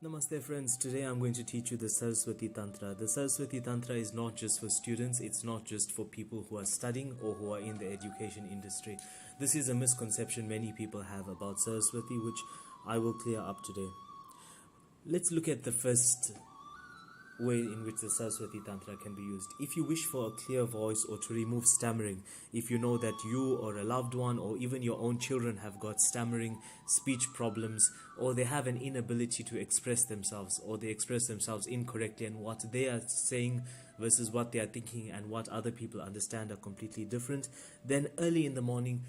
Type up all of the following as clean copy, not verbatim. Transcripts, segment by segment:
Namaste friends, today I'm going to teach you the Saraswati Tantra. The Saraswati Tantra is not just for students, it's not just for people who are studying or who are in the education industry. This is a misconception many people have about Saraswati, which I will clear up today. Let's look at the first way in which the Saraswati Tantra can be used. If you wish for a clear voice or to remove stammering, if you know that you or a loved one or even your own children have got stammering, speech problems, or they have an inability to express themselves, or they express themselves incorrectly, and what they are saying versus what they are thinking and what other people understand are completely different, then early in the morning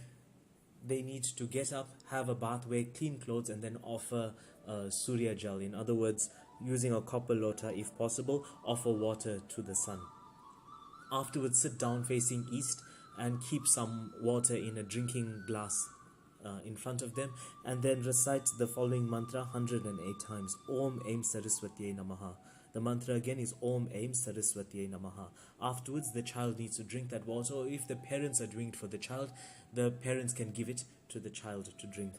they need to get up, have a bath, wear clean clothes, and then offer Surya Jal. In other words, using a copper lota if possible, offer water to the sun. Afterwards, sit down facing east and keep some water in a drinking glass in front of them, and then recite the following mantra 108 times. Om Aim Saraswati Namaha. The mantra again is Om Aim Saraswati Namaha. Afterwards, the child needs to drink that water, or if the parents are doing it for the child, the parents can give it to the child to drink.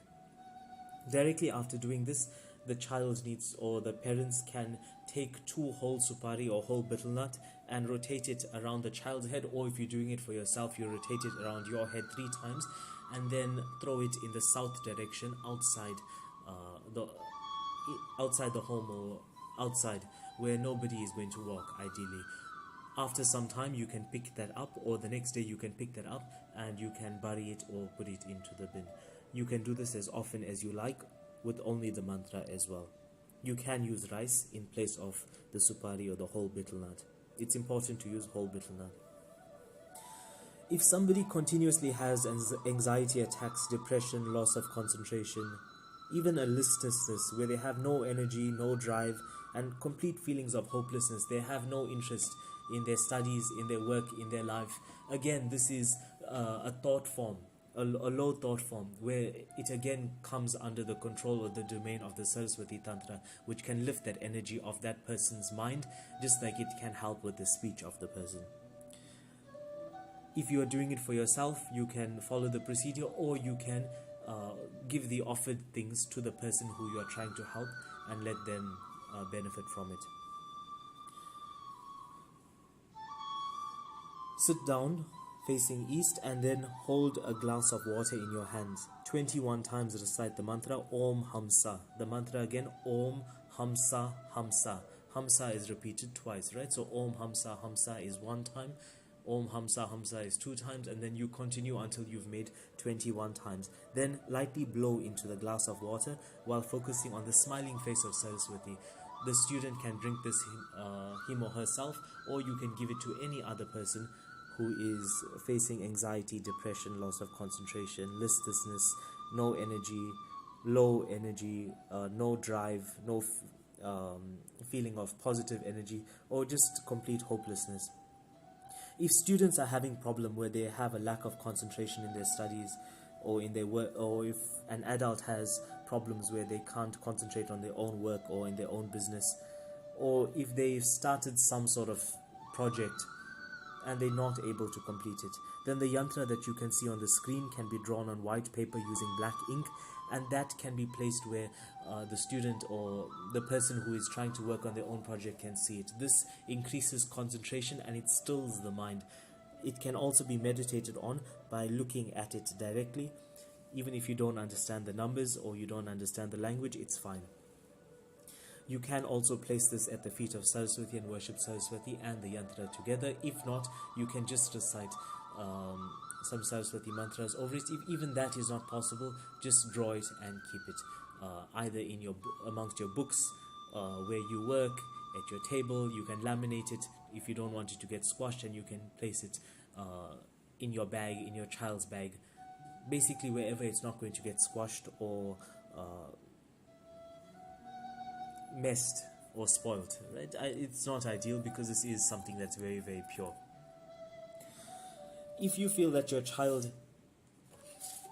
Directly after doing this, the child needs, or the parents can take 2 whole supari or whole betel nut and rotate it around the child's head, or if you're doing it for yourself, you rotate it around your head 3 times and then throw it in the south direction outside the home, or outside where nobody is going to walk ideally. After some time you can pick that up, or the next day you can pick that up and you can bury it or put it into the bin. You can do this as often as you like with only the mantra as well. You can use rice in place of the supari or the whole betel nut. It's important to use whole betel nut. If somebody continuously has anxiety attacks, depression, loss of concentration, even a listlessness where they have no energy, no drive, and complete feelings of hopelessness, they have no interest in their studies, in their work, in their life, again, this is a thought form, a low thought form, where it again comes under the control or the domain of the Saraswati Tantra, which can lift that energy of that person's mind, just like it can help with the speech of the person. If you are doing it for yourself, you can follow the procedure, or you can give the offered things to the person who you are trying to help and let them benefit from it. Sit down facing east and then hold a glass of water in your hands. 21 times recite the mantra Om Hamsa. The mantra again, Om Hamsa Hamsa. Hamsa is repeated twice, right? So Om Hamsa Hamsa is 1 time, Om Hamsa Hamsa is 2 times, and then you continue until you've made 21 times. Then lightly blow into the glass of water while focusing on the smiling face of Saraswati. The student can drink this him or herself, or you can give it to any other person who is facing anxiety, depression, loss of concentration, listlessness, no energy, low energy, no drive, no feeling of positive energy, or just complete hopelessness. If students are having problem where they have a lack of concentration in their studies or in their work, or if an adult has problems where they can't concentrate on their own work or in their own business, or if they've started some sort of project and they're not able to complete it, then the yantra that you can see on the screen can be drawn on white paper using black ink, and that can be placed where the student or the person who is trying to work on their own project can see it. This increases concentration and it stills the mind. It can also be meditated on by looking at it directly. Even if you don't understand the numbers or you don't understand the language, it's fine. You can also place this at the feet of Saraswati and worship Saraswati and the yantra together. If not, you can just recite some Saraswati mantras over it. If even that is not possible, just draw it and keep it either in amongst your books, where you work, at your table. You can laminate it if you don't want it to get squashed, and you can place it in your bag, in your child's bag, basically wherever it's not going to get squashed or messed or spoiled, right? It's not ideal because this is something that's very, very pure. If you feel that your child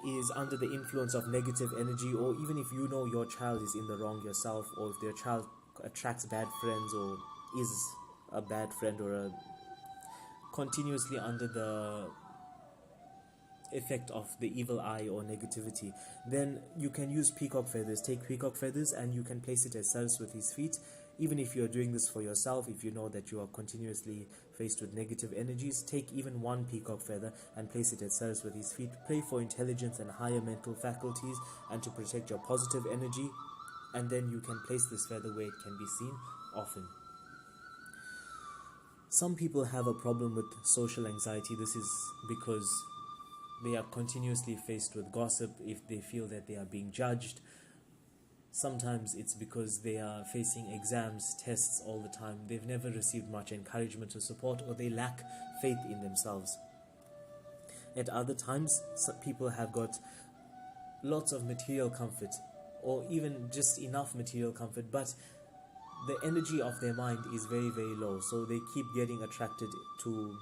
is under the influence of negative energy, or even if you know your child is in the wrong yourself, or if their child attracts bad friends or is a bad friend or continuously under the effect of the evil eye or negativity, then you can use peacock feathers. Take peacock feathers and you can place it at Saraswati's feet. Even if you're doing this for yourself, if you know that you are continuously faced with negative energies, take even one peacock feather and place it at Saraswati's feet. Pray for intelligence and higher mental faculties and to protect your positive energy, and then you can place this feather where it can be seen often. Some people have a problem with social anxiety. This is because they are continuously faced with gossip, if they feel that they are being judged. Sometimes it's because they are facing exams, tests all the time. They've never received much encouragement or support, or they lack faith in themselves. At other times, some people have got lots of material comfort, or even just enough material comfort, but the energy of their mind is very, very low. So they keep getting attracted to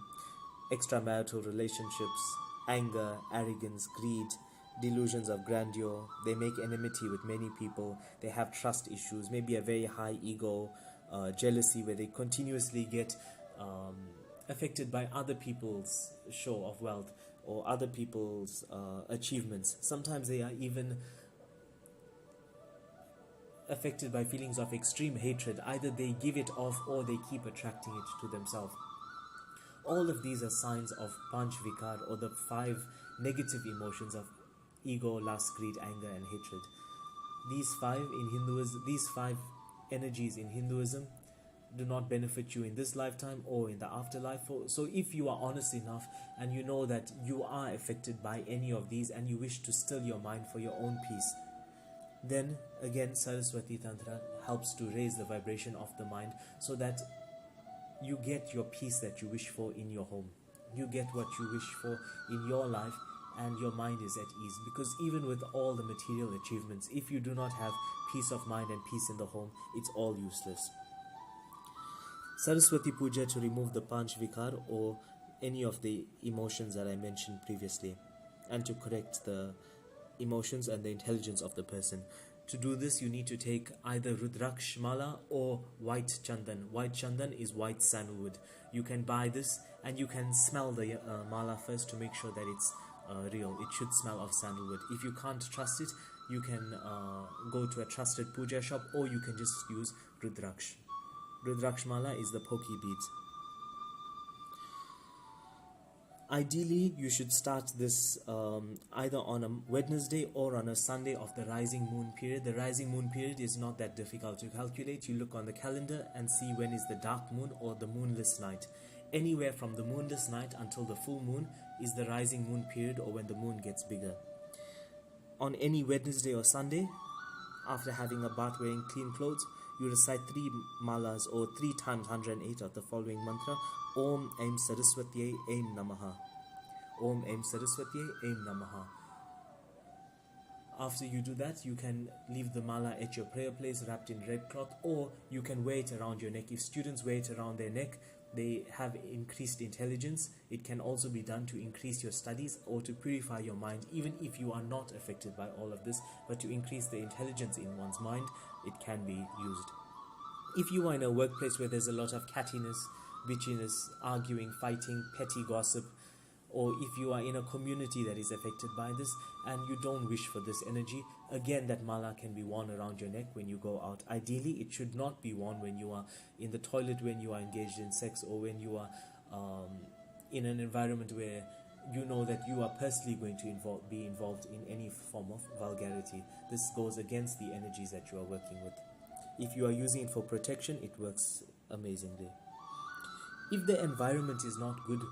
extramarital relationships, anger, arrogance, greed, delusions of grandeur. They make enmity with many people. They have trust issues, maybe a very high ego, jealousy, where they continuously get affected by other people's show of wealth or other people's achievements. Sometimes they are even affected by feelings of extreme hatred. Either they give it off or they keep attracting it to themselves. All of these are signs of panch vikar, or the 5 negative emotions of ego, lust, greed, anger and hatred. These 5 energies in Hinduism do not benefit you in this lifetime or in the afterlife. So if you are honest enough and you know that you are affected by any of these and you wish to still your mind for your own peace, then again Saraswati Tantra helps to raise the vibration of the mind so that you get your peace that you wish for in your home. You get what you wish for in your life and your mind is at ease. Because even with all the material achievements, if you do not have peace of mind and peace in the home, it's all useless. Saraswati Puja to remove the Panch Vikar or any of the emotions that I mentioned previously, and to correct the emotions and the intelligence of the person. To do this, you need to take either Rudraksh Mala or white Chandan. White Chandan is white sandalwood. You can buy this and you can smell the mala first to make sure that it's real. It should smell of sandalwood. If you can't trust it, you can go to a trusted puja shop, or you can just use Rudraksh. Rudraksh Mala is the pokey beads. Ideally, you should start this either on a Wednesday or on a Sunday of the rising moon period. The rising moon period is not that difficult to calculate. You look on the calendar and see when is the dark moon or the moonless night. Anywhere from the moonless night until the full moon is the rising moon period, or when the moon gets bigger. On any Wednesday or Sunday, after having a bath, wearing clean clothes, you recite 3 malas or 3 times 108 of the following mantra: Om Aim Saraswati Aim Namaha. Om Aim Saraswati Aim Namaha. After you do that, you can leave the mala at your prayer place wrapped in red cloth, or you can wear it around your neck. If students wear it around their neck, they have increased intelligence. It can also be done to increase your studies or to purify your mind, even if you are not affected by all of this, but to increase the intelligence in one's mind, it can be used. If you are in a workplace where there's a lot of cattiness, bitchiness, arguing, fighting, petty gossip, or if you are in a community that is affected by this and you don't wish for this energy, again that mala can be worn around your neck when you go out. Ideally, it should not be worn when you are in the toilet, when you are engaged in sex, or when you are in an environment where you know that you are personally going to be involved in any form of vulgarity. This goes against the energies that you are working with. If you are using it for protection, it works amazingly. If the environment is not good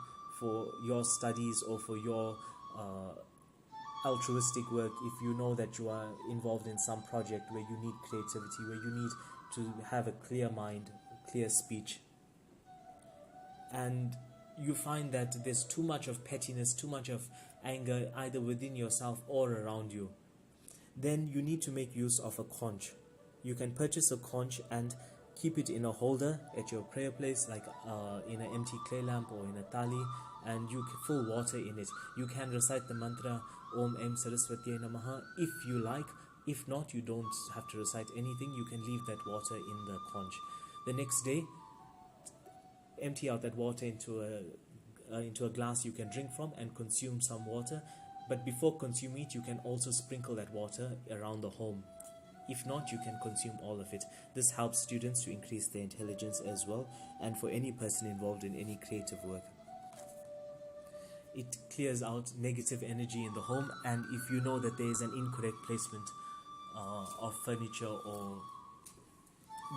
for your studies or for your altruistic work, if you know that you are involved in some project where you need creativity, where you need to have a clear mind, clear speech, and you find that there's too much of pettiness, too much of anger either within yourself or around you, then you need to make use of a conch. You can purchase a conch and keep it in a holder at your prayer place, like in an empty clay lamp or in a thali, and you fill water in it. You can recite the mantra Om Aim Saraswati Namaha if you like. If not, you don't have to recite anything. You can leave that water in the conch. The next day, empty out that water into a glass you can drink from and consume some water. But before consuming it, you can also sprinkle that water around the home. If not, you can consume all of it. This helps students to increase their intelligence as well, and for any person involved in any creative work. It clears out negative energy in the home, and if you know that there is an incorrect placement of furniture or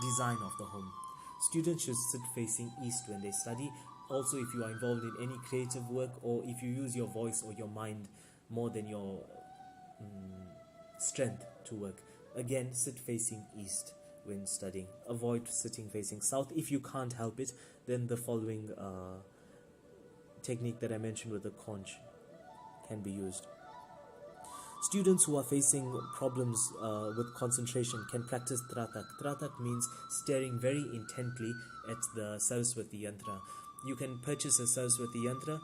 design of the home. Students should sit facing east when they study. Also, if you are involved in any creative work, or if you use your voice or your mind more than your strength to work, again, sit facing east when studying. Avoid sitting facing south. If you can't help it, then the following technique that I mentioned with the conch can be used. Students who are facing problems with concentration can practice tratak. Tratak means staring very intently at the Saraswati yantra. You can purchase a Saraswati yantra,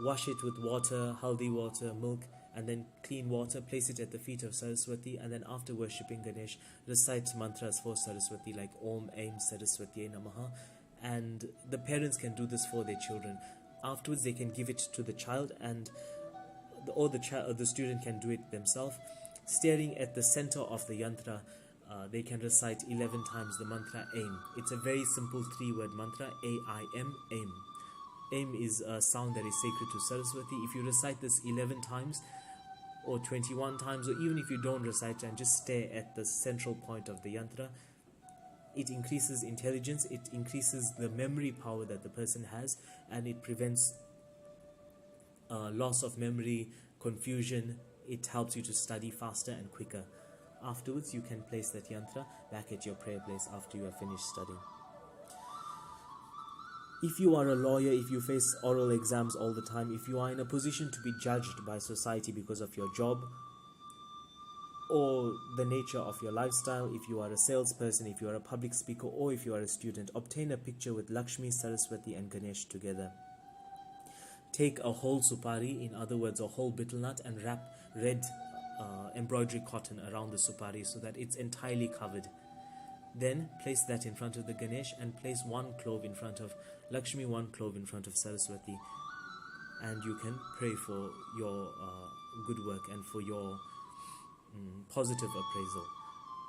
wash it with water, haldi water, milk, and then clean water, place it at the feet of Saraswati, and then after worshipping Ganesh, recite mantras for Saraswati like Om Aim Saraswati Namaha. And the parents can do this for their children. Afterwards, they can give it to the child, and or the student can do it themselves. Staring at the center of the yantra, they can recite 11 times the mantra Aim. It's a very simple 3-word mantra, A-I-M, Aim. Aim is a sound that is sacred to Saraswati. If you recite this 11 times or 21 times, or even if you don't recite and just stare at the central point of the yantra, it increases intelligence, it increases the memory power that the person has, and it prevents loss of memory, confusion. It helps you to study faster and quicker. Afterwards, you can place that yantra back at your prayer place after you have finished studying. If you are a lawyer, if you face oral exams all the time, if you are in a position to be judged by society because of your job or the nature of your lifestyle, if you are a salesperson, if you are a public speaker, or if you are a student, obtain a picture with Lakshmi, Saraswati and Ganesh together. Take a whole supari, in other words a whole betel nut, and wrap red embroidery cotton around the supari so that it's entirely covered. Then place that in front of the Ganesh and place 1 clove in front of Lakshmi, 1 clove in front of Saraswati, and you can pray for your good work and for your positive appraisal.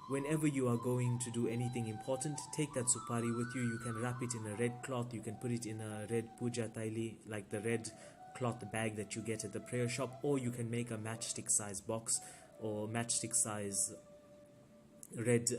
Whenever you are going to do anything important, take that supari with you. You can wrap it in a red cloth, you can put it in a red puja taili, like the red cloth bag that you get at the prayer shop, or you can make a matchstick size box or matchstick size red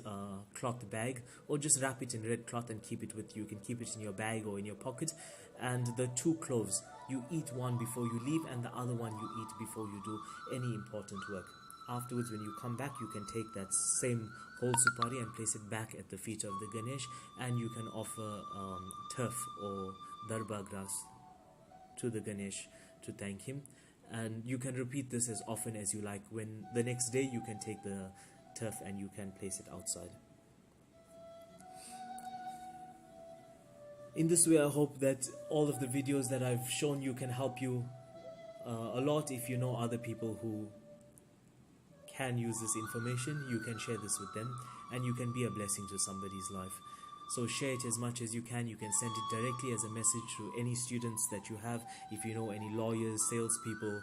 cloth bag, or just wrap it in red cloth and keep it with you. You can keep it in your bag or in your pocket. And the 2 cloves, you eat one before you leave and the other one you eat before you do any important work. Afterwards, when you come back, you can take that same whole supari and place it back at the feet of the Ganesh, and you can offer turf or darba grass to the Ganesh to thank him. And you can repeat this as often as you like. When the next day, you can take the turf and you can place it outside. In this way, I hope that all of the videos that I've shown you can help you a lot. If you know other people who can use this information, you can share this with them and you can be a blessing to somebody's life. So share it as much as you can. You can send it directly as a message to any students that you have. If you know any lawyers, salespeople,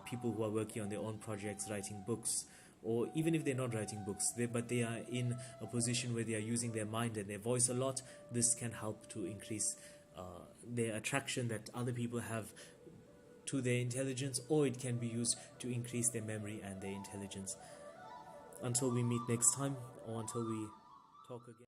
people who are working on their own projects, writing books, or even if they're not writing books, but they are in a position where they are using their mind and their voice a lot, this can help to increase their attraction that other people have to their intelligence, or it can be used to increase their memory and their intelligence. Until we meet next time, or until we talk again.